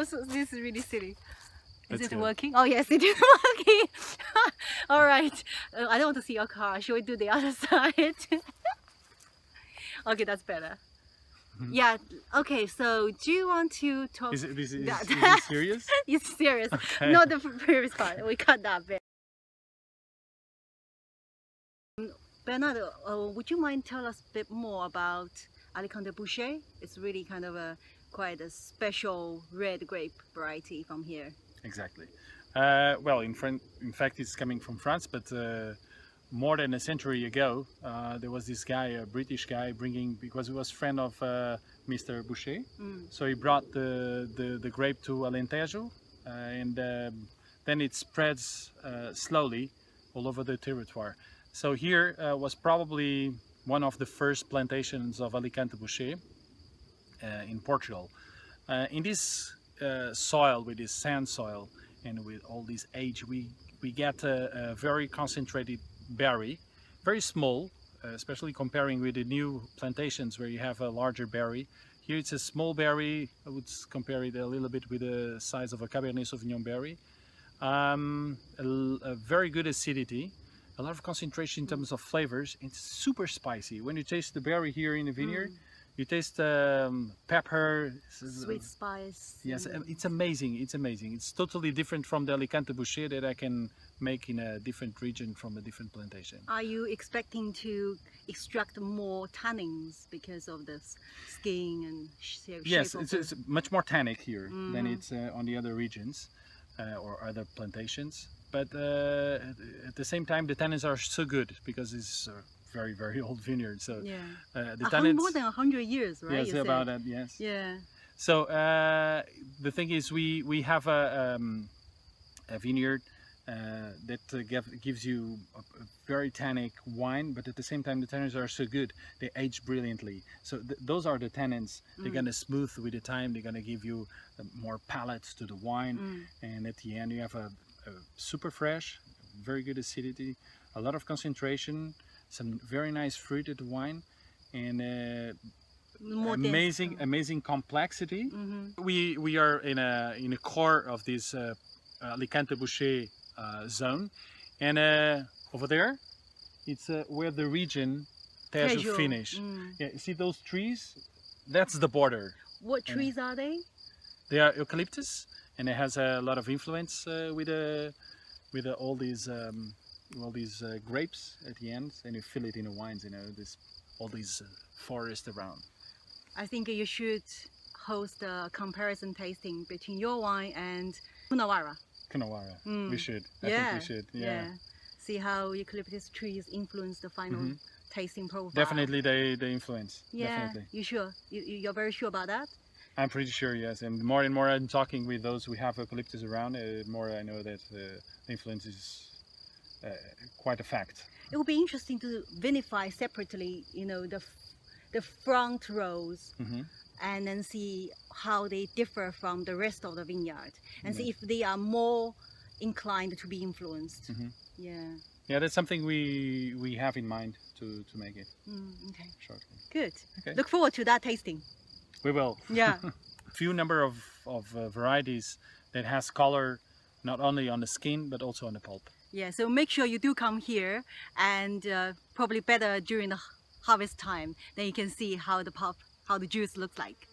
this is really silly. Is That's it good. working? Oh yes, it is working. All right. I don't want to see your car. Should we do the other side? Okay, that's better. Yeah. Okay. So, do you want to talk? Is this That- serious? It's serious. Okay. Not the previous part. We cut that bit. Bernardo, would you mind tell us a bit more about Alicante Bouschet? It's really kind of quite a special red grape variety from here. Exactly. Well, in fact, it's coming from France, but more than a century ago, there was this guy, a British guy, because he was friend of Mr. Bouchet. So he brought the grape to Alentejo, and then it spreads slowly all over the territoire. So here was probably one of the first plantations of Alicante Bouschet in Portugal. In this soil, with this sand soil and with all this age, we get a very concentrated berry, very small, especially comparing with the new plantations where you have a larger berry. Here it's a small berry. I would compare it a little bit with the size of a Cabernet Sauvignon berry. A very good acidity, a lot of concentration in terms of flavors. It's super spicy. When you taste the berry here in the vineyard, you taste pepper, Sweet spice. yes, it's amazing. It's amazing. It's totally different from the Alicante Bouschet that I can make in a different region from a different plantation. Are you expecting to extract more tannins because of the skin and shape? Yes, of it's much more tannic here than it's on the other regions or other plantations. But at the same time, the tannins are so good because it's a very, very old vineyard. So yeah, the tannins, more than 100 years, right? yes, you about said? that, yes. Yeah. So the thing is, we have a vineyard that gives you a very tannic wine, but at the same time the tannins are so good, they age brilliantly. So those are the tannins. They're gonna smooth with the time. They're gonna give you more palate to the wine, and at the end you have a super fresh, very good acidity, a lot of concentration, some very nice fruited wine, and amazing complexity. We are in a core of this Alicante Bouschet zone, and over there it's where the region Tejo finish. Yeah, you see those trees? That's the border. What trees are they? They are eucalyptus, and it has a lot of influence with all these grapes at the end, and you fill it in the wines. You know, all these forests around. I think you should host a comparison tasting between your wine and Coonawarra. Coonawarra. We should. I think we should. Yeah. See how eucalyptus trees influence the final tasting profile. Definitely, they influence. Yeah. Definitely. You sure? You're very sure about that? I'm pretty sure, yes. And more I'm talking with those who have eucalyptus around, the more I know that the influence is quite a fact. It would be interesting to vinify separately, you know, the front rows, and then see how they differ from the rest of the vineyard, and see if they are more inclined to be influenced. Yeah, that's something we have in mind to make it okay, shortly. Good. Okay. Look forward to that tasting. We will. Yeah. Few number of varieties that has color not only on the skin but also on the pulp. Yeah, so make sure you do come here, and probably better during the harvest time, then you can see how the juice looks like.